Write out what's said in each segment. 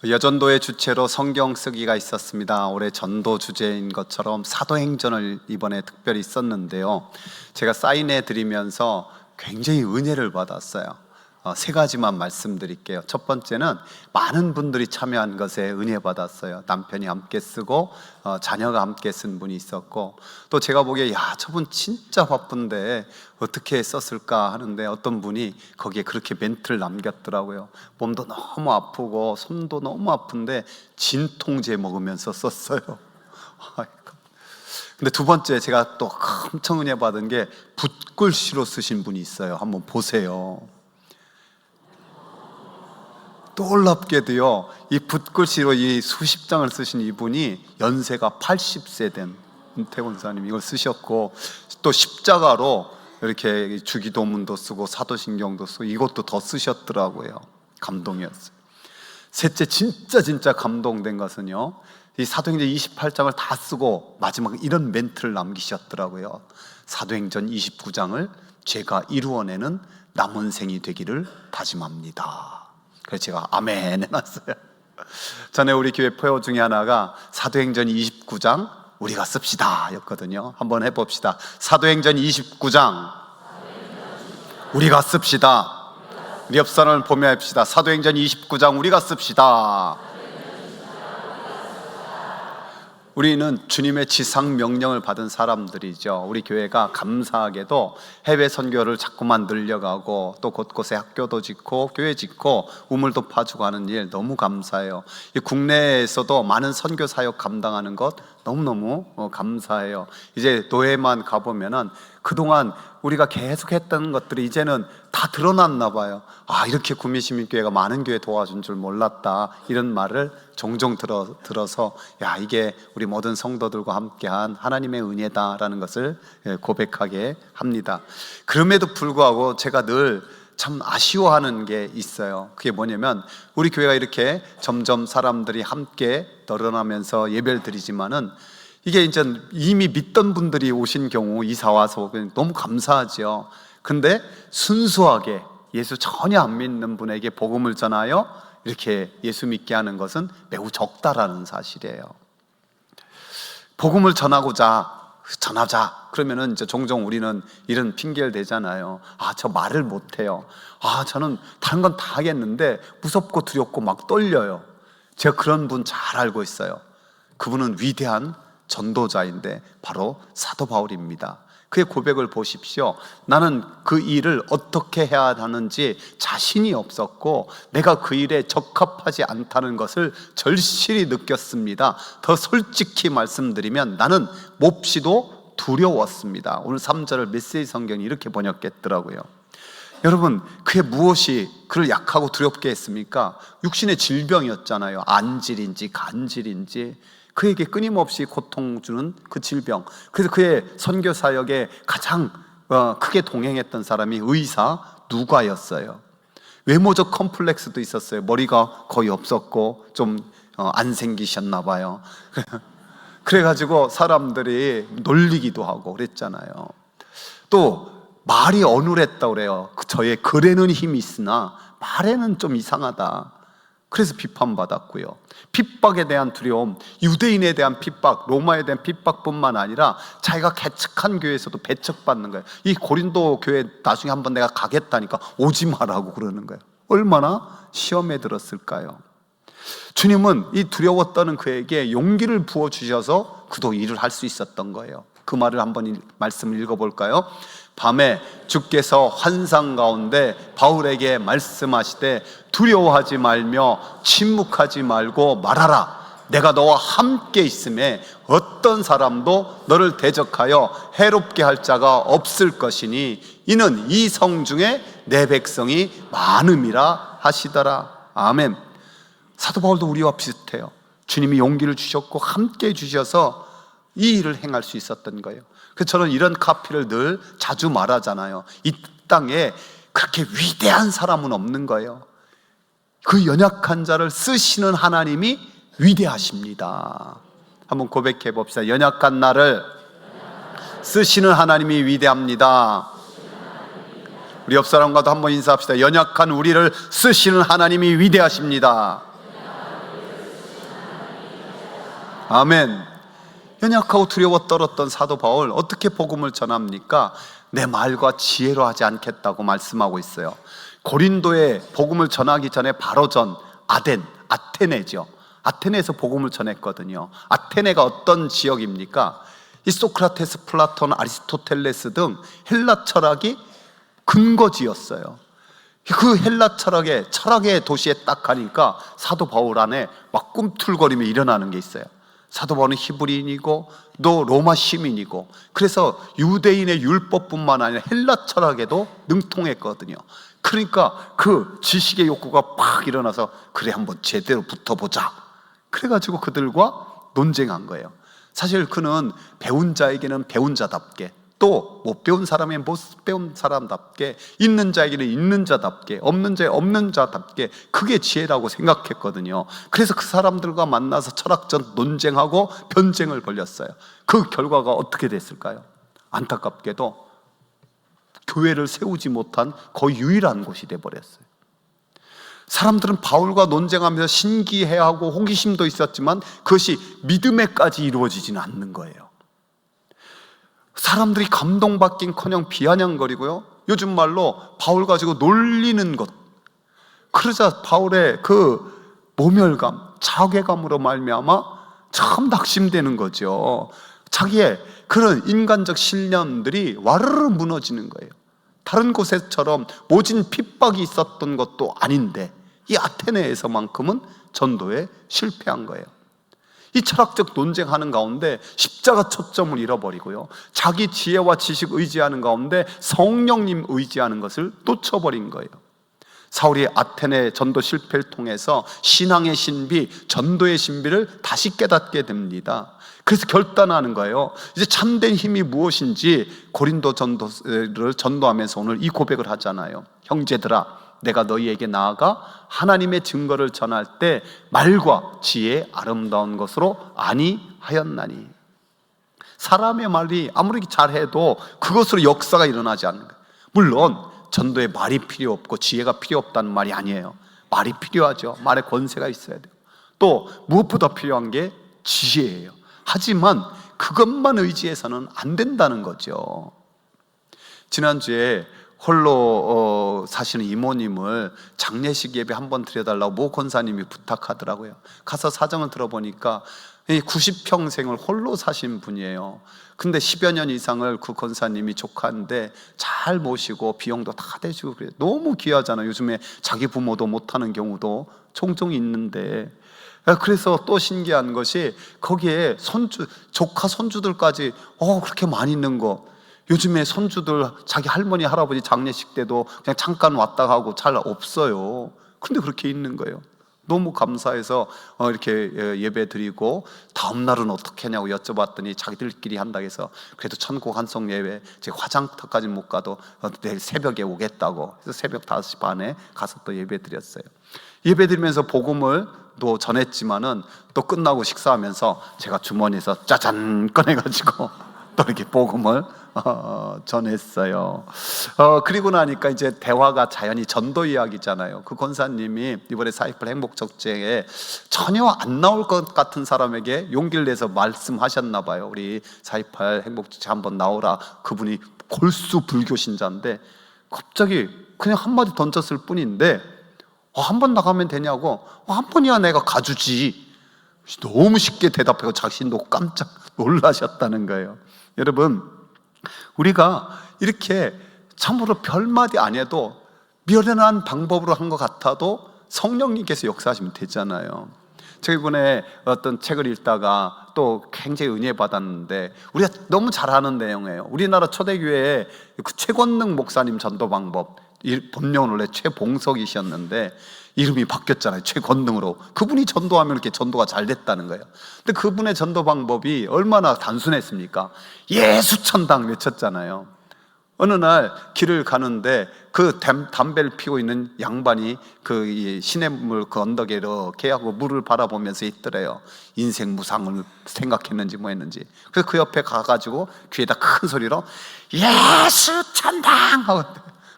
여전도의 주체로 성경 쓰기가 있었습니다. 올해 전도 주제인 것처럼 사도행전을 이번에 특별히 썼는데요, 제가 사인해 드리면서 굉장히 은혜를 받았어요. 세 가지만 말씀드릴게요. 첫 번째는 많은 분들이 참여한 것에 은혜 받았어요. 남편이 함께 쓰고 자녀가 함께 쓴 분이 있었고, 또 제가 보기에 저분 진짜 바쁜데 어떻게 썼을까 하는데 어떤 분이 거기에 그렇게 멘트를 남겼더라고요. 몸도 너무 아프고 손도 너무 아픈데 진통제 먹으면서 썼어요. 근데 두 번째, 제가 또 엄청 은혜 받은 게 붓글씨로 쓰신 분이 있어요. 한번 보세요. 놀랍게도요, 이 붓글씨로 이 수십 장을 쓰신 이분이 연세가 80세 된 은퇴권사님 이걸 쓰셨고, 또 십자가로 이렇게 주기도문도 쓰고 사도신경도 쓰고 이것도 더 쓰셨더라고요. 감동이었어요. 셋째, 진짜 감동된 것은요, 이 사도행전 28장을 다 쓰고 마지막에 이런 멘트를 남기셨더라고요. 사도행전 29장을 제가 이루어내는 남은 생이 되기를 다짐합니다. 그래서 제가 아멘 해놨어요. 전에 우리 교회 표어 중에 하나가 사도행전 29장 우리가 씁시다 였거든요. 한번 해봅시다. 사도행전 29장 우리가 씁시다. 우리 옆 사람을 보며 합시다. 사도행전 29장 우리가 씁시다. 우리는 주님의 지상 명령을 받은 사람들이죠. 우리 교회가 감사하게도 해외 선교를 자꾸만 늘려가고, 또 곳곳에 학교도 짓고 교회 짓고 우물도 파주고 하는 일 너무 감사해요. 국내에서도 많은 선교 사역 감당하는 것 너무너무 감사해요. 이제 노예만 가보면은 그동안 우리가 계속 했던 것들이 이제는 다 드러났나 봐요. 이렇게 구미시민교회가 많은 교회 도와준 줄 몰랐다, 이런 말을 종종 들어서 이게 우리 모든 성도들과 함께한 하나님의 은혜다라는 것을 고백하게 합니다. 그럼에도 불구하고 제가 늘 참 아쉬워하는 게 있어요. 그게 뭐냐면, 우리 교회가 이렇게 점점 사람들이 함께 늘어나면서 예배를 드리지만은 이게 이제 이미 믿던 분들이 오신 경우 이사 와서 너무 감사하죠. 근데 순수하게 예수 전혀 안 믿는 분에게 복음을 전하여 이렇게 예수 믿게 하는 것은 매우 적다라는 사실이에요. 복음을 전하자 그러면은 이제 종종 우리는 이런 핑계를 대잖아요. 저 말을 못해요. 저는 다른 건 다 하겠는데 무섭고 두렵고 막 떨려요. 제가 그런 분 잘 알고 있어요. 그분은 위대한 전도자인데 바로 사도 바울입니다. 그의 고백을 보십시오. 나는 그 일을 어떻게 해야 하는지 자신이 없었고 내가 그 일에 적합하지 않다는 것을 절실히 느꼈습니다. 더 솔직히 말씀드리면 나는 몹시도 두려웠습니다. 오늘 3절을 메시지 성경이 이렇게 번역했더라고요. 여러분, 그게 무엇이 그를 약하고 두렵게 했습니까? 육신의 질병이었잖아요. 안질인지 간질인지 그에게 끊임없이 고통 주는 그 질병. 그래서 그의 선교 사역에 가장 크게 동행했던 사람이 의사 누가였어요. 외모적 컴플렉스도 있었어요. 머리가 거의 없었고 좀 안 생기셨나 봐요. 그래가지고 사람들이 놀리기도 하고 그랬잖아요. 또 말이 어눌했다고 그래요. 저의 글에는 힘이 있으나 말에는 좀 이상하다. 그래서 비판받았고요. 핍박에 대한 두려움, 유대인에 대한 핍박, 로마에 대한 핍박뿐만 아니라 자기가 개척한 교회에서도 배척받는 거예요. 이 고린도 교회 나중에 한번 내가 가겠다니까 오지 마라고 그러는 거예요. 얼마나 시험에 들었을까요? 주님은 이 두려웠다는 그에게 용기를 부어주셔서 그도 일을 할 수 있었던 거예요. 그 말을 한번 말씀을 읽어볼까요? 밤에 주께서 환상 가운데 바울에게 말씀하시되 두려워하지 말며 침묵하지 말고 말하라. 내가 너와 함께 있음에 어떤 사람도 너를 대적하여 해롭게 할 자가 없을 것이니 이는 이 성 중에 내 백성이 많음이라 하시더라. 아멘. 사도 바울도 우리와 비슷해요. 주님이 용기를 주셨고 함께 주셔서 이 일을 행할 수 있었던 거예요. 그래서 저는 이런 카피를 늘 자주 말하잖아요. 이 땅에 그렇게 위대한 사람은 없는 거예요. 그 연약한 자를 쓰시는 하나님이 위대하십니다. 한번 고백해 봅시다. 연약한 나를 쓰시는 하나님이 위대합니다. 우리 옆 사람과도 한번 인사합시다. 연약한 우리를 쓰시는 하나님이 위대하십니다. 아멘. 연약하고 두려워 떨었던 사도 바울, 어떻게 복음을 전합니까? 내 말과 지혜로 하지 않겠다고 말씀하고 있어요. 고린도에 복음을 전하기 전에 바로 전 아테네죠. 아테네에서 복음을 전했거든요. 아테네가 어떤 지역입니까? 이 소크라테스, 플라톤, 아리스토텔레스 등 헬라 철학이 근거지였어요. 그 헬라 철학의 도시에 딱 가니까 사도 바울 안에 막 꿈틀거림이 일어나는 게 있어요. 사도 바울은 히브리인이고 또 로마 시민이고, 그래서 유대인의 율법뿐만 아니라 헬라 철학에도 능통했거든요. 그러니까 그 지식의 욕구가 팍 일어나서 그래 한번 제대로 붙어보자, 그래가지고 그들과 논쟁한 거예요. 사실 그는 배운 자에게는 배운 자답게, 또 못 배운 사람에게는 못 배운 사람답게, 있는 자에게는 있는 자답게, 없는 자에 없는 자답게, 그게 지혜라고 생각했거든요. 그래서 그 사람들과 만나서 철학적 논쟁하고 변쟁을 벌였어요. 그 결과가 어떻게 됐을까요? 안타깝게도 교회를 세우지 못한 거의 유일한 곳이 돼버렸어요. 사람들은 바울과 논쟁하면서 신기해하고 호기심도 있었지만 그것이 믿음에까지 이루어지지는 않는 거예요. 사람들이 감동받긴커녕 비아냥거리고요, 요즘 말로 바울 가지고 놀리는 것. 그러자 바울의 그 모멸감, 자괴감으로 말미암아 참 낙심되는 거죠. 자기의 그런 인간적 신념들이 와르르 무너지는 거예요. 다른 곳에처럼 모진 핍박이 있었던 것도 아닌데 이 아테네에서만큼은 전도에 실패한 거예요. 이 철학적 논쟁하는 가운데 십자가 초점을 잃어버리고요, 자기 지혜와 지식 의지하는 가운데 성령님 의지하는 것을 놓쳐버린 거예요. 사울이 아테네 전도 실패를 통해서 신앙의 신비, 전도의 신비를 다시 깨닫게 됩니다. 그래서 결단하는 거예요. 이제 참된 힘이 무엇인지 고린도 전도를 전도하면서 오늘 이 고백을 하잖아요. 형제들아, 내가 너희에게 나아가 하나님의 증거를 전할 때 말과 지혜의 아름다운 것으로 아니하였나니. 사람의 말이 아무리 잘해도 그것으로 역사가 일어나지 않는 거예요. 물론 전도에 말이 필요 없고 지혜가 필요 없다는 말이 아니에요. 말이 필요하죠. 말에 권세가 있어야 돼요. 또 무엇보다 필요한 게 지혜예요. 하지만 그것만 의지해서는 안 된다는 거죠. 지난주에 홀로 사시는 이모님을 장례식 예배 한번 드려달라고 모 권사님이 부탁하더라고요. 가서 사정을 들어보니까 90평생을 홀로 사신 분이에요. 근데 10여 년 이상을 그 권사님이 조카인데 잘 모시고 비용도 다 대주고 그래요. 너무 귀하잖아요. 요즘에 자기 부모도 못하는 경우도 종종 있는데, 그래서 또 신기한 것이 거기에 조카 손주들까지 그렇게 많이 있는 거. 요즘에 손주들 자기 할머니 할아버지 장례식 때도 그냥 잠깐 왔다 가고 잘 없어요. 근데 그렇게 있는 거예요. 너무 감사해서 이렇게 예배 드리고 다음 날은 어떻게 하냐고 여쭤봤더니 자기들끼리 한다고 해서 그래도 천국 한송 예배 제 화장터까지 못 가도 내일 새벽에 오겠다고 해서 새벽 5시 반에 가서 또 예배 드렸어요. 예배 드리면서 복음을 또 전했지만은 또 끝나고 식사하면서 제가 주머니에서 짜잔 꺼내가지고 또 이렇게 복음을 전했어요. 그리고 나니까 이제 대화가 자연히 전도 이야기잖아요. 그 권사님이 이번에 4.18 행복적재에 전혀 안 나올 것 같은 사람에게 용기를 내서 말씀하셨나 봐요. 우리 4.18 행복적재 한번 나오라. 그분이 골수 불교 신자인데 갑자기 그냥 한마디 던졌을 뿐인데 한 번 나가면 되냐고, 한 번이야 내가 가주지. 너무 쉽게 대답하고 자신도 깜짝 놀라셨다는 거예요. 여러분, 우리가 이렇게 참으로 별말이 안 해도 미련한 방법으로 한 것 같아도 성령님께서 역사하시면 되잖아요. 제가 이번에 어떤 책을 읽다가 또 굉장히 은혜 받았는데 우리가 너무 잘 아는 내용이에요. 우리나라 초대교회의 그 최권능 목사님 전도 방법, 본명은 원래 최봉석이셨는데 이름이 바뀌었잖아요. 최권능으로. 그분이 전도하면 이렇게 전도가 잘 됐다는 거예요. 근데 그분의 전도 방법이 얼마나 단순했습니까? 예수천당 외쳤잖아요. 어느 날 길을 가는데 그 담배를 피우고 있는 양반이 그 시냇물 그 언덕에 이렇게 하고 물을 바라보면서 있더래요. 인생 무상을 생각했는지 뭐 했는지. 그래서 그 옆에 가가지고 귀에다 큰 소리로 예수천당 하고,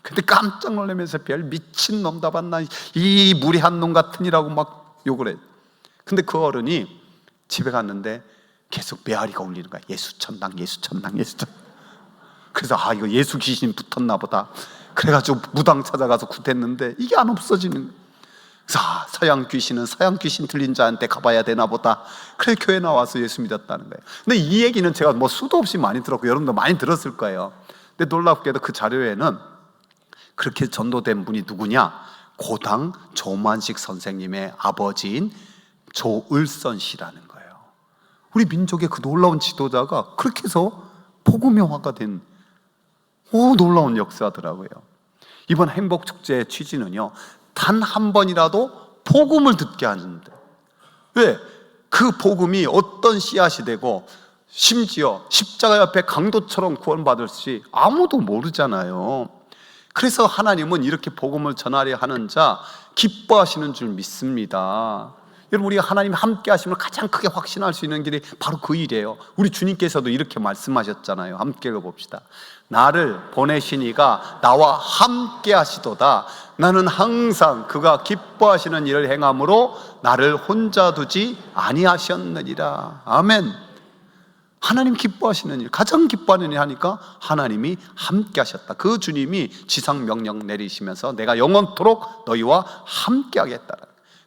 근데 깜짝 놀라면서 별 미친놈 다 봤나, 이 무리한 놈 같으니라고 막 욕을 해요. 근데 그 어른이 집에 갔는데 계속 메아리가 울리는 거야. 예수 천당, 예수 천당, 예수 천당. 그래서 이거 예수 귀신 붙었나 보다. 그래가지고 무당 찾아가서 굿했는데 이게 안 없어지는 거야. 그래서 서양 귀신은 서양 귀신 들린 자한테 가봐야 되나 보다. 그래 교회 나와서 예수 믿었다는 거예요. 근데 이 얘기는 제가 뭐 수도 없이 많이 들었고 여러분도 많이 들었을 거예요. 근데 놀랍게도 그 자료에는 그렇게 전도된 분이 누구냐? 고당 조만식 선생님의 아버지인 조을선 씨라는 거예요. 우리 민족의 그 놀라운 지도자가 그렇게 해서 복음화가 된 놀라운 역사더라고요. 이번 행복축제의 취지는요, 단 한 번이라도 복음을 듣게 하는데, 왜? 그 복음이 어떤 씨앗이 되고 심지어 십자가 옆에 강도처럼 구원받을지 아무도 모르잖아요. 그래서 하나님은 이렇게 복음을 전하려 하는 자 기뻐하시는 줄 믿습니다. 여러분, 우리가 하나님이 함께 하심을 가장 크게 확신할 수 있는 길이 바로 그 일이에요. 우리 주님께서도 이렇게 말씀하셨잖아요. 함께 읽어봅시다. 나를 보내신 이가 나와 함께 하시도다. 나는 항상 그가 기뻐하시는 일을 행함으로 나를 혼자 두지 아니하셨느니라. 아멘. 하나님 기뻐하시는 일, 가장 기뻐하는 일 하니까 하나님이 함께 하셨다. 그 주님이 지상 명령 내리시면서 내가 영원토록 너희와 함께 하겠다.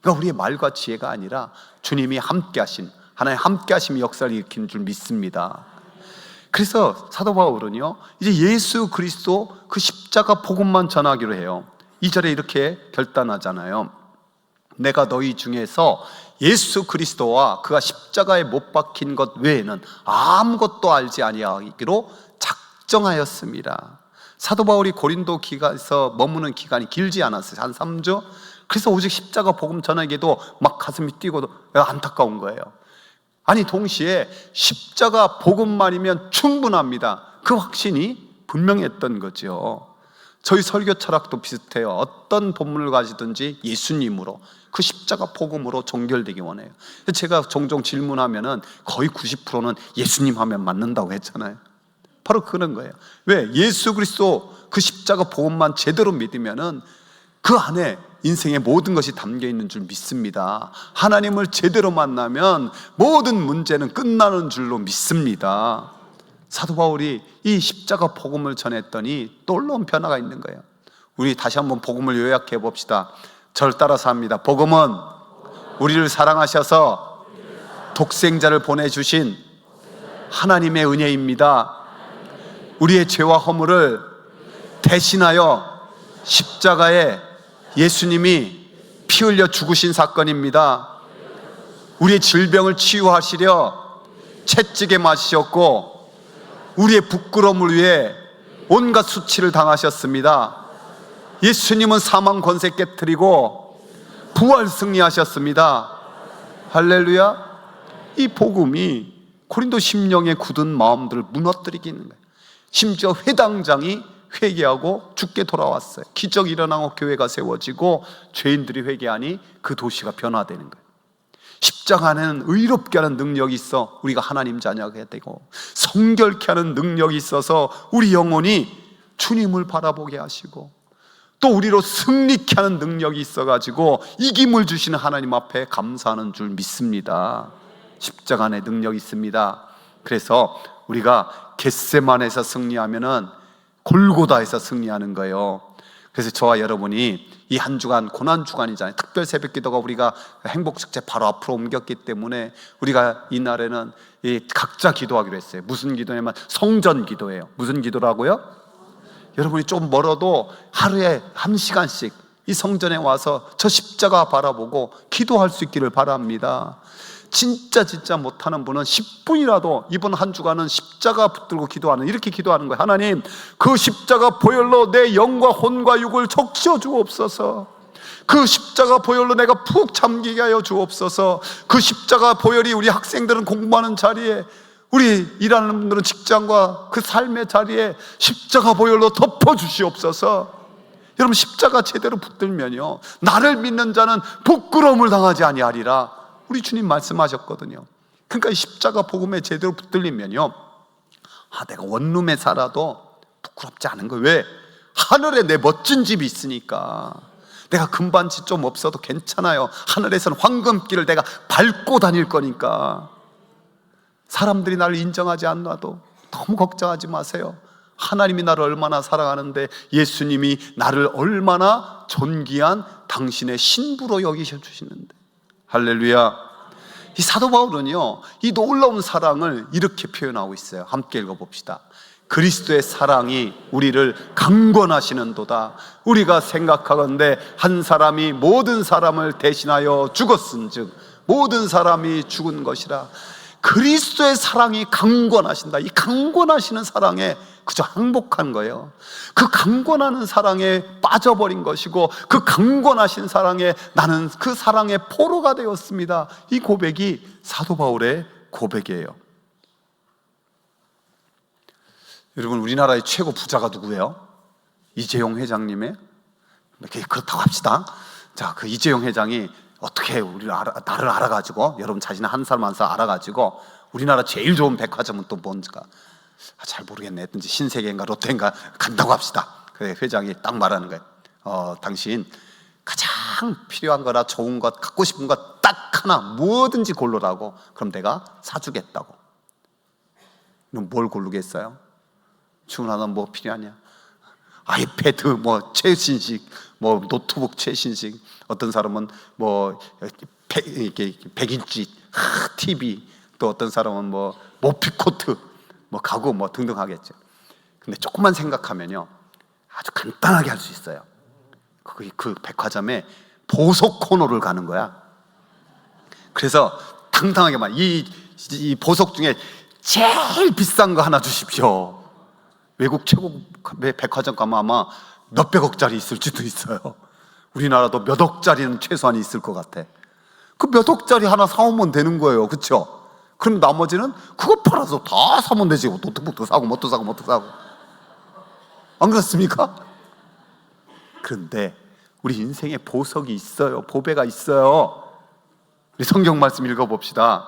그러니까 우리의 말과 지혜가 아니라 주님이 함께 하신, 하나님 함께 하심이 역사를 일으키는 줄 믿습니다. 그래서 사도 바울은요, 이제 예수 그리스도 그 십자가 복음만 전하기로 해요. 2절에 이렇게 결단하잖아요. 내가 너희 중에서 예수 그리스도와 그가 십자가에 못 박힌 것 외에는 아무것도 알지 아니하기로 작정하였습니다. 사도 바울이 고린도 기가에서 머무는 기간이 길지 않았어요. 한 3주. 그래서 오직 십자가 복음 전하기에도 막 가슴이 뛰고 안타까운 거예요. 아니, 동시에 십자가 복음만이면 충분합니다. 그 확신이 분명했던 거죠. 저희 설교 철학도 비슷해요. 어떤 본문을 가지든지 예수님으로, 그 십자가 복음으로 종결되기 원해요. 제가 종종 질문하면은 거의 90%는 예수님 하면 맞는다고 했잖아요. 바로 그런 거예요. 왜? 예수 그리스도 그 십자가 복음만 제대로 믿으면은 그 안에 인생의 모든 것이 담겨 있는 줄 믿습니다. 하나님을 제대로 만나면 모든 문제는 끝나는 줄로 믿습니다. 사도 바울이 이 십자가 복음을 전했더니 놀라운 변화가 있는 거예요. 우리 다시 한번 복음을 요약해 봅시다. 저를 따라서 합니다. 복음은 우리를 사랑하셔서 독생자를 보내주신 하나님의 은혜입니다. 우리의 죄와 허물을 대신하여 십자가에 예수님이 피 흘려 죽으신 사건입니다. 우리의 질병을 치유하시려 채찍에 맞으셨고 우리의 부끄러움을 위해 온갖 수치를 당하셨습니다. 예수님은 사망 권세 깨트리고 부활 승리하셨습니다. 할렐루야. 이 복음이 고린도 심령의 굳은 마음들을 무너뜨리기는 거예요. 심지어 회당장이 회개하고 죽게 돌아왔어요. 기적이 일어나고 교회가 세워지고 죄인들이 회개하니 그 도시가 변화되는 거예요. 십자가 안에는 의롭게 하는 능력이 있어 우리가 하나님 자녀가 되고, 성결케 하는 능력이 있어서 우리 영혼이 주님을 바라보게 하시고, 또 우리로 승리케 하는 능력이 있어가지고 이김을 주시는 하나님 앞에 감사하는 줄 믿습니다. 십자가 안에 능력이 있습니다. 그래서 우리가 겟세마네에서 승리하면은 골고다에서 승리하는 거예요. 그래서 저와 여러분이 이 한 주간 고난 주간이잖아요. 특별 새벽 기도가 우리가 행복축제 바로 앞으로 옮겼기 때문에 우리가 이날에는 각자 기도하기로 했어요. 무슨 기도냐면 성전 기도예요. 무슨 기도라고요? 여러분이 좀 멀어도 하루에 1시간씩 이 성전에 와서 저 십자가 바라보고 기도할 수 있기를 바랍니다. 진짜 못하는 분은 10분이라도 이번 한 주간은 십자가 붙들고 기도하는, 이렇게 기도하는 거예요. 하나님, 그 십자가 보혈로 내 영과 혼과 육을 적셔 주옵소서. 그 십자가 보혈로 내가 푹 잠기게 하여 주옵소서. 그 십자가 보혈이 우리 학생들은 공부하는 자리에, 우리 일하는 분들은 직장과 그 삶의 자리에 십자가 보혈로 덮어 주시옵소서. 여러분, 십자가 제대로 붙들면요, 나를 믿는 자는 부끄러움을 당하지 아니하리라 우리 주님 말씀하셨거든요. 그러니까 이 십자가 복음에 제대로 붙들리면요, 내가 원룸에 살아도 부끄럽지 않은 거예요. 왜? 하늘에 내 멋진 집이 있으니까. 내가 금반지 좀 없어도 괜찮아요. 하늘에서는 황금길을 내가 밟고 다닐 거니까 사람들이 나를 인정하지 않아도 너무 걱정하지 마세요. 하나님이 나를 얼마나 사랑하는데, 예수님이 나를 얼마나 존귀한 당신의 신부로 여기셔 주시는데. 할렐루야. 이 사도 바울은요, 이 놀라운 사랑을 이렇게 표현하고 있어요. 함께 읽어봅시다. 그리스도의 사랑이 우리를 강권하시는도다. 우리가 생각하건대 한 사람이 모든 사람을 대신하여 죽었은즉 모든 사람이 죽은 것이라. 그리스도의 사랑이 강권하신다. 이 강권하시는 사랑에 그저 항복한 거예요. 그 강권하는 사랑에 빠져버린 것이고, 그 강권하신 사랑에 나는 그 사랑의 포로가 되었습니다. 이 고백이 사도 바울의 고백이에요. 여러분, 우리나라의 최고 부자가 누구예요? 이재용 회장님의, 그렇다고 합시다. 자, 그 이재용 회장이 어떻게 나를 알아가지고, 여러분 자신의 한 사람 한 사람 알아가지고 우리나라 제일 좋은 백화점은 또 뭔가 잘 모르겠네. 했든지 신세계인가 롯데인가 간다고 합시다. 그 회장이 딱 말하는 거예요. 당신 가장 필요한 거나 좋은 것, 갖고 싶은 것 딱 하나 뭐든지 고르라고. 그럼 내가 사주겠다고. 넌 뭘 고르겠어요? 주문하면 뭐 필요하냐? 아이패드 뭐 최신식, 뭐 노트북 최신식, 어떤 사람은 뭐 100인치 TV, 또 어떤 사람은 뭐 모피코트, 뭐 가구 뭐 등등 하겠죠. 근데 조금만 생각하면요, 아주 간단하게 할 수 있어요. 그 백화점에 보석 코너를 가는 거야. 그래서 당당하게 말, 이 보석 중에 제일 비싼 거 하나 주십시오. 외국 최고 백화점 가면 아마 몇백억짜리 있을지도 있어요. 우리나라도 몇 억짜리는 최소한 있을 것 같아. 그 몇 억짜리 하나 사오면 되는 거예요. 그렇죠? 그럼 나머지는 그거 팔아서 다 사면 되지. 노트북도 사고 뭣도 사고 뭣도 사고. 안 그렇습니까? 그런데 우리 인생에 보석이 있어요. 보배가 있어요. 우리 성경 말씀 읽어봅시다.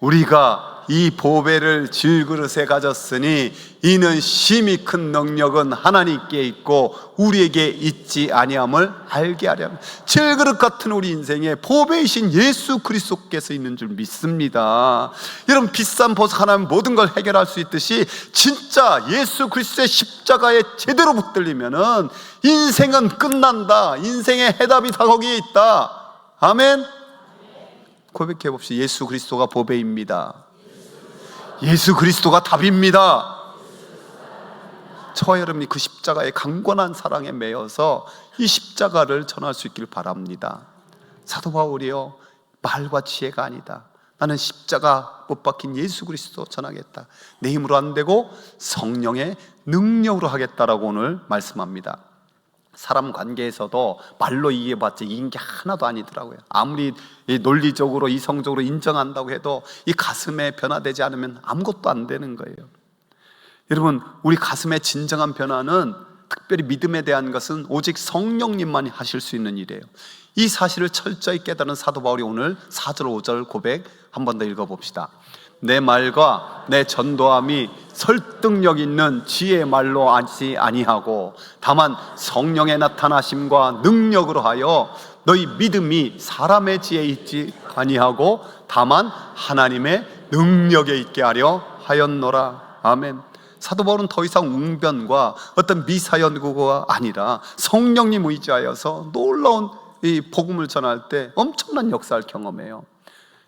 우리가 이 보배를 질그릇에 가졌으니 이는 심히 큰 능력은 하나님께 있고 우리에게 있지 아니함을 알게 하려면. 질그릇 같은 우리 인생에 보배이신 예수 그리스도께서 있는 줄 믿습니다. 여러분, 비싼 보석 하나면 모든 걸 해결할 수 있듯이 진짜 예수 그리스도의 십자가에 제대로 붙들리면은 인생은 끝난다. 인생의 해답이 다 거기에 있다. 아멘. 고백해 봅시다. 예수 그리스도가 보배입니다. 예수 그리스도가 답입니다. 저와 여러분이 그 십자가의 강권한 사랑에 매여서 이 십자가를 전할 수 있길 바랍니다. 사도 바울이요, 말과 지혜가 아니다. 나는 십자가 못 박힌 예수 그리스도 전하겠다. 내 힘으로 안 되고 성령의 능력으로 하겠다라고 오늘 말씀합니다. 사람 관계에서도 말로 이겨봤자 이긴 게 하나도 아니더라고요. 아무리 논리적으로 이성적으로 인정한다고 해도 이 가슴에 변화되지 않으면 아무것도 안 되는 거예요. 여러분, 우리 가슴의 진정한 변화는, 특별히 믿음에 대한 것은 오직 성령님만이 하실 수 있는 일이에요. 이 사실을 철저히 깨달은 사도 바울이 오늘 4절 5절 고백 한 번 더 읽어봅시다. 내 말과 내 전도함이 설득력 있는 지혜의 말로 하지 아니하고 다만 성령의 나타나심과 능력으로 하여 너희 믿음이 사람의 지혜에 있지 아니하고 다만 하나님의 능력에 있게 하려 하였노라. 아멘. 사도 바울은 더 이상 웅변과 어떤 미사연구가 아니라 성령님 의지하여서 놀라운 이 복음을 전할 때 엄청난 역사를 경험해요.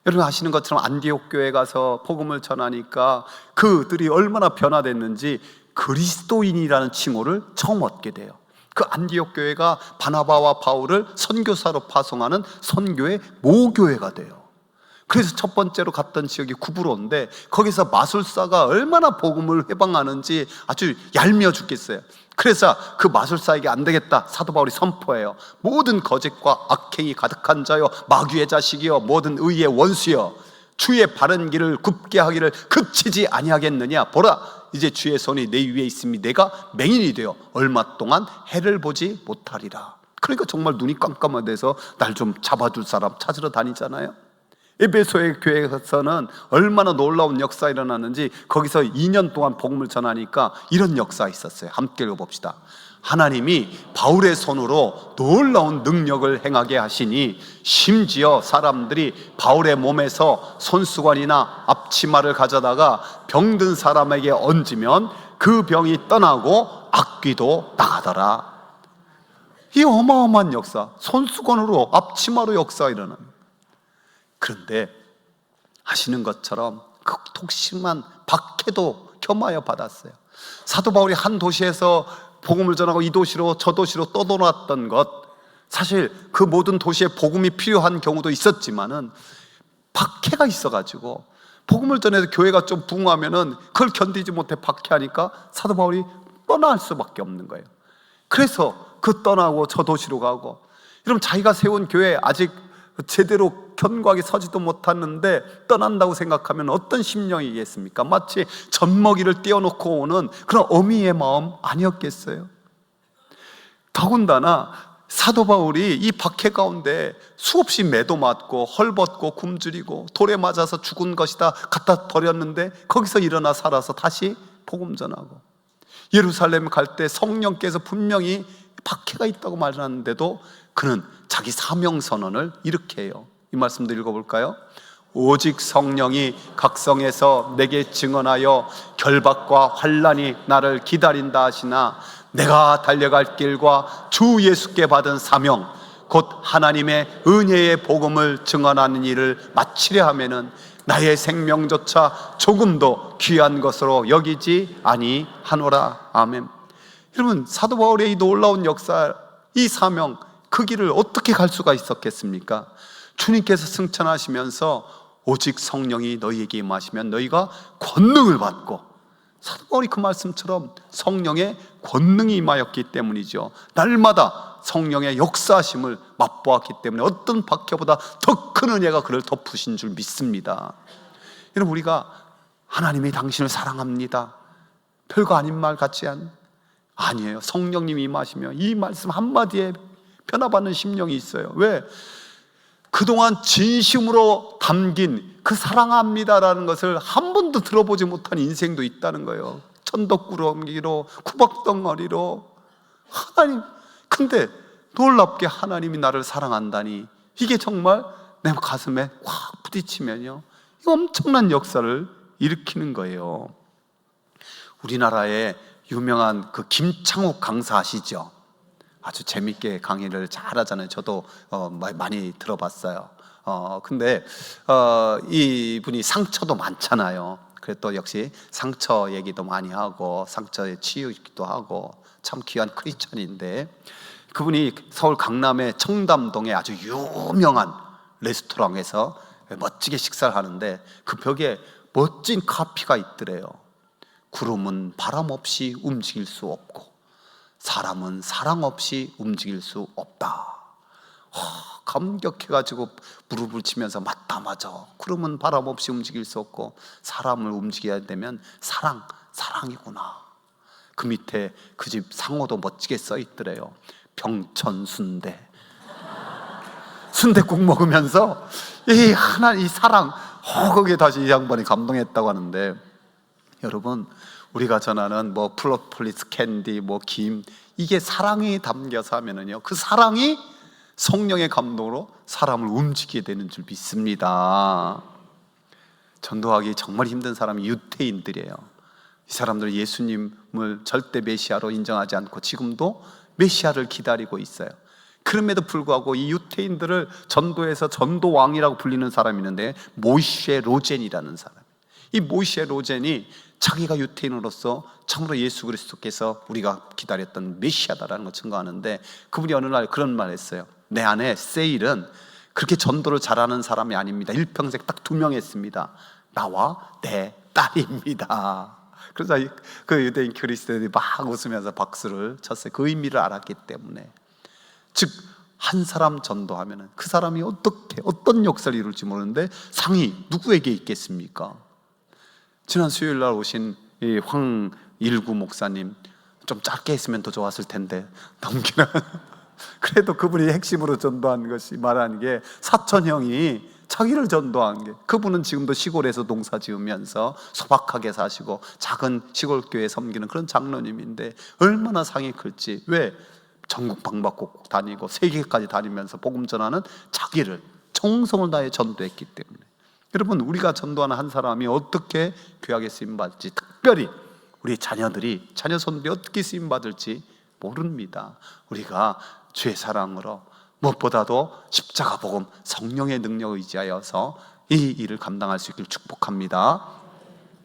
여러분 아시는 것처럼 안디옥 교회에 가서 복음을 전하니까 그들이 얼마나 변화됐는지 그리스도인이라는 칭호를 처음 얻게 돼요. 그 안디옥 교회가 바나바와 바울을 선교사로 파송하는 선교의 모교회가 돼요. 그래서 첫 번째로 갔던 지역이 구브로인데 거기서 마술사가 얼마나 복음을 회방하는지 아주 얄미워 죽겠어요. 그래서 그 마술사에게 안 되겠다, 사도 바울이 선포해요. 모든 거짓과 악행이 가득한 자여, 마귀의 자식이여, 모든 의의 원수여, 주의 바른 길을 굽게 하기를 그치지 아니하겠느냐. 보라, 이제 주의 손이 내 위에 있으니 내가 맹인이 되어 얼마 동안 해를 보지 못하리라. 그러니까 정말 눈이 깜깜해서 날 좀 잡아줄 사람 찾으러 다니잖아요. 에베소의 교회에서는 얼마나 놀라운 역사가 일어나는지 거기서 2년 동안 복음을 전하니까 이런 역사가 있었어요. 함께 읽어봅시다. 하나님이 바울의 손으로 놀라운 능력을 행하게 하시니 심지어 사람들이 바울의 몸에서 손수건이나 앞치마를 가져다가 병든 사람에게 얹으면 그 병이 떠나고 악귀도 나가더라. 이 어마어마한 역사, 손수건으로 앞치마로 역사가 일어나는. 그런데 하시는 것처럼 그 독심한 박해도 겸하여 받았어요. 사도 바울이 한 도시에서 복음을 전하고 이 도시로 저 도시로 떠돌았던 것, 사실 그 모든 도시에 복음이 필요한 경우도 있었지만은 박해가 있어가지고 복음을 전해서 교회가 좀 부흥하면은 그걸 견디지 못해 박해하니까 사도 바울이 떠날 수밖에 없는 거예요. 그래서 그 떠나고 저 도시로 가고, 여러분 자기가 세운 교회 아직 제대로 견고하게 서지도 못하는데 떠난다고 생각하면 어떤 심령이겠습니까? 마치 젖먹이를 떼어놓고 오는 그런 어미의 마음 아니었겠어요? 더군다나 사도 바울이 이 박해 가운데 수없이 매도 맞고 헐벗고 굶주리고 돌에 맞아서 죽은 것이다 갖다 버렸는데 거기서 일어나 살아서 다시 복음 전하고, 예루살렘 갈 때 성령께서 분명히 박해가 있다고 말하는데도 그는 자기 사명 선언을 이렇게 해요. 이 말씀도 읽어볼까요? 오직 성령이 각성에서 내게 증언하여 결박과 환난이 나를 기다린다 하시나 내가 달려갈 길과 주 예수께 받은 사명 곧 하나님의 은혜의 복음을 증언하는 일을 마치려 하면은 나의 생명조차 조금도 귀한 것으로 여기지 아니하노라. 아멘. 여러분 사도 바울의 이 놀라운 역사, 이 사명, 그 길을 어떻게 갈 수가 있었겠습니까? 주님께서 승천하시면서 오직 성령이 너희에게 임하시면 너희가 권능을 받고, 사도 바울이 그 말씀처럼 성령의 권능이 임하였기 때문이죠. 날마다 성령의 역사하심을 맛보았기 때문에 어떤 박해보다 더 큰 은혜가 그를 덮으신 줄 믿습니다. 여러분 우리가 하나님이 당신을 사랑합니다, 별거 아닌 말 같지 아니에요. 성령님이 임하시면 이 말씀 한마디에 변화받는 심령이 있어요. 왜? 그동안 진심으로 담긴 그 사랑합니다라는 것을 한 번도 들어보지 못한 인생도 있다는 거예요. 천덕꾸러기로 구박덩어리로 하나님, 근데 놀랍게 하나님이 나를 사랑한다니, 이게 정말 내 가슴에 확 부딪히면요 엄청난 역사를 일으키는 거예요. 우리나라에 유명한 그 김창욱 강사 아시죠? 아주 재밌게 강의를 잘 하잖아요. 저도 많이 들어봤어요. 근데 이분이 상처도 많잖아요. 그래 또 역시 상처 얘기도 많이 하고 상처에 치유기도 하고 참 귀한 크리스천인데, 그분이 서울 강남의 청담동에 아주 유명한 레스토랑에서 멋지게 식사를 하는데 그 벽에 멋진 카피가 있더래요. 구름은 바람 없이 움직일 수 없고 사람은 사랑 없이 움직일 수 없다. 감격해가지고 무릎을 치면서 맞다. 구름은 바람 없이 움직일 수 없고 사람을 움직여야 되면 사랑이구나. 그 밑에 그 집 상호도 멋지게 써 있더래요. 병천순대. 순댓국 먹으면서 이 사랑, 거기에 다시 이 양반이 감동했다고 하는데, 여러분 우리가 전하는 뭐 프로폴리스 캔디, 뭐 김, 이게 사랑이 담겨서 하면은요 그 사랑이 성령의 감동으로 사람을 움직이게 되는 줄 믿습니다. 전도하기 정말 힘든 사람이 유태인들이에요. 이 사람들 예수님을 절대 메시아로 인정하지 않고 지금도 메시아를 기다리고 있어요. 그럼에도 불구하고 이 유태인들을 전도해서 전도왕이라고 불리는 사람이 있는데 모이셰 로젠이라는 사람. 이 모이셰 로젠이 자기가 유태인으로서 참으로 예수 그리스도께서 우리가 기다렸던 메시아다라는 걸 증거하는데, 그분이 어느 날 그런 말 했어요. 내 아내 세일은 그렇게 전도를 잘하는 사람이 아닙니다. 일평생 딱 2명 했습니다. 나와 내 딸입니다. 그래서 그 유대인 그리스도인들이 막 웃으면서 박수를 쳤어요. 그 의미를 알았기 때문에. 즉 한 사람 전도하면 그 사람이 어떤 역사를 이룰지 모르는데 상이 누구에게 있겠습니까? 지난 수요일 날 오신 이 황일구 목사님, 좀 짧게 했으면 더 좋았을 텐데 넘기는 그래도 그분이 핵심으로 전도한 것이 말하는 게 사촌 형이 자기를 전도한 게. 그분은 지금도 시골에서 농사 지으면서 소박하게 사시고 작은 시골 교회 섬기는 그런 장로님인데 얼마나 상이 클지. 왜? 전국 방방곡곡 다니고 세계까지 다니면서 복음 전하는 자기를 정성을 다해 전도했기 때문에. 여러분, 우리가 전도하는 한 사람이 어떻게 귀하게 쓰임받을지, 특별히 우리 자녀들이 자녀 손들이 어떻게 쓰임받을지 모릅니다. 우리가 주의 사랑으로 무엇보다도 십자가 복음, 성령의 능력을 의지하여서 이 일을 감당할 수 있기를 축복합니다.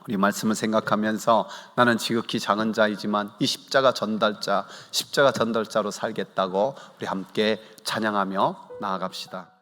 우리 말씀을 생각하면서 나는 지극히 작은 자이지만 이 십자가 전달자로 살겠다고 우리 함께 찬양하며 나아갑시다.